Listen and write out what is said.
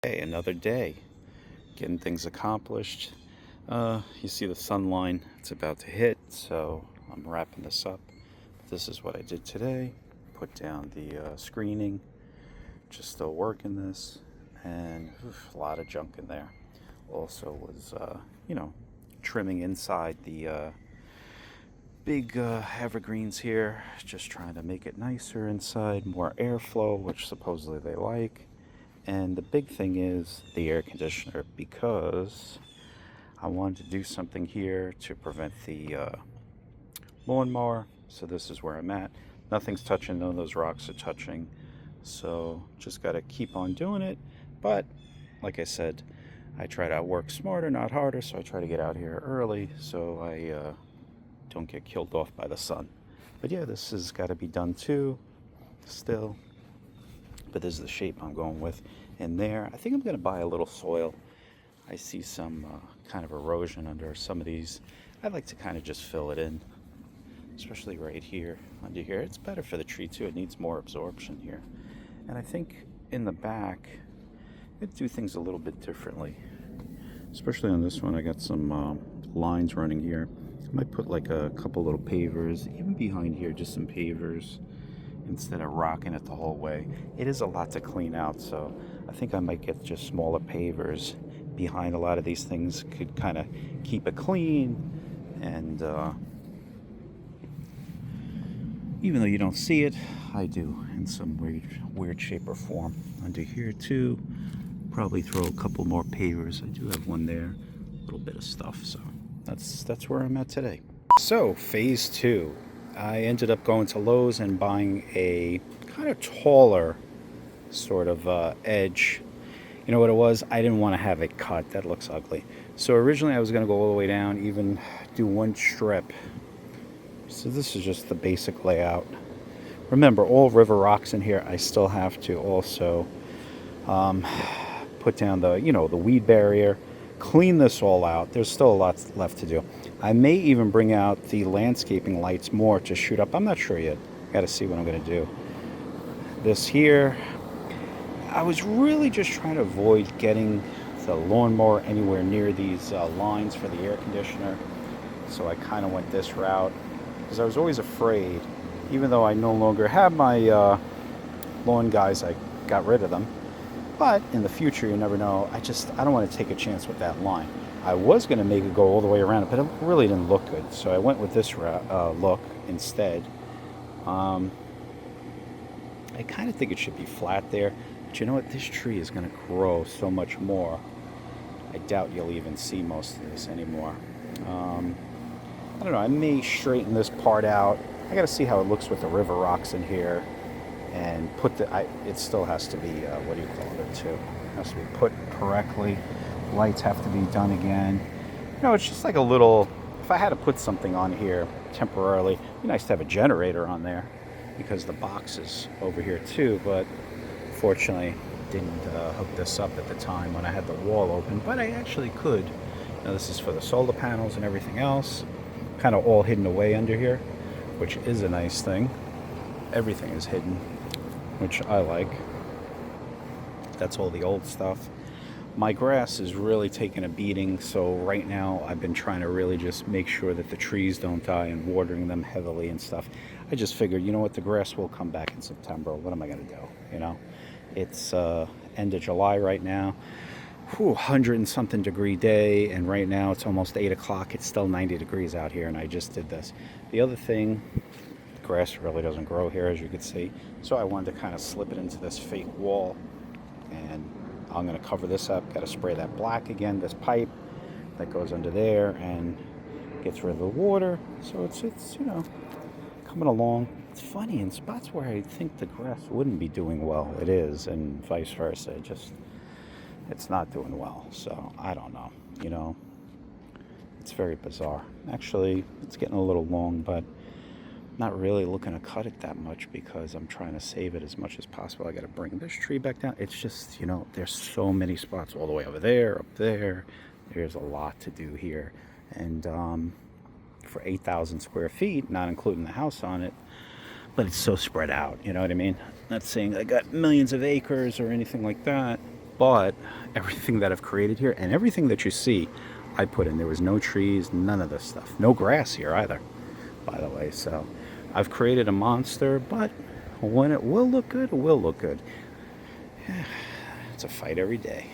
Hey, another day, getting things accomplished. You see the sun line, it's about to hit, so I'm wrapping this up. This is what I did today. Put down the screening, just still working this, and a lot of junk in there. Also was, trimming inside the big evergreens here, just trying to make it nicer inside, more airflow, which supposedly they like. And the big thing is the air conditioner, because I wanted to do something here to prevent the lawnmower. So this is where I'm at. Nothing's touching, none of those rocks are touching. So just got to keep on doing it. But like I said, I try to work smarter, not harder. So I try to get out here early so I don't get killed off by the sun. But yeah, this has got to be done too, still. But this is the shape I'm going with. And there, I think I'm going to buy a little soil. I see some kind of erosion under some of these. I'd like to kind of just fill it in, especially right here, under here. It's better for the tree too. It needs more absorption here. And I think in the back, I'd do things a little bit differently. Especially on this one, I got some lines running here. I might put like a couple little pavers, even behind here, just some pavers, instead of rocking it the whole way. It is a lot to clean out, so I think I might get just smaller pavers behind a lot of these things. Could kind of keep it clean, and even though you don't see it, I do in some weird shape or form. Under here too, probably throw a couple more pavers. I do have one there, a little bit of stuff. So that's where I'm at today. So phase two, I ended up going to Lowe's and buying a kind of taller sort of edge. You know what it was? I didn't want to have it cut. That looks ugly. So originally I was going to go all the way down, even do one strip. So this is just the basic layout. Remember, all river rocks in here. I still have to also put down the weed barrier, clean this all out. There's still a lot left to do. I may even bring out the landscaping lights more to shoot up. I'm not sure yet. Got to see what I'm going to do. This here, I was really just trying to avoid getting the lawnmower anywhere near these lines for the air conditioner. So I kind of went this route because I was always afraid, even though I no longer have my lawn guys, I got rid of them. But in the future, you never know. I don't want to take a chance with that line. I was going to make it go all the way around it, but it really didn't look good. So I went with this look instead. I kind of think it should be flat there. But you know what? This tree is going to grow so much more. I doubt you'll even see most of this anymore. I don't know. I may straighten this part out. I got to see how it looks with the river rocks in here. And it still has to be, what do you call it too? It has to be put correctly. Lights have to be done again. It's just like a little, if I had to put something on here temporarily, it'd be nice to have a generator on there because the box is over here too, but fortunately didn't hook this up at the time when I had the wall open, but I actually could. Now this is for the solar panels and everything else, kind of all hidden away under here, which is a nice thing. Everything is hidden, which I like. That's all the old stuff. My grass is really taking a beating, so right now I've been trying to really just make sure that the trees don't die and watering them heavily and stuff. I just figured, you know what, the grass will come back in September. What am I going to do? It's end of July right now. 100 and something degree day, and right now it's almost 8 o'clock. It's still 90 degrees out here, and I just did this. The other thing, grass really doesn't grow here, as you can see, so I wanted to kind of slip it into this fake wall, and I'm going to cover this up. Got to spray that black again, this pipe that goes under there and gets rid of the water. So it's coming along. It's funny, in spots where I think the grass wouldn't be doing well, it is, and vice versa. It's not doing well. So I don't know. It's very bizarre. Actually, it's getting a little long, but not really looking to cut it that much because I'm trying to save it as much as possible. I got to bring this tree back down. It's just, there's so many spots all the way over there, up there. There's a lot to do here. And for 8,000 square feet, not including the house on it, but it's so spread out, you know what I mean? Not saying I got millions of acres or anything like that, But everything that I've created here and everything that you see, I put in. There was no trees, none of this stuff. No grass here either, by the way. So I've created a monster, but when it will look good, it will look good. It's a fight every day.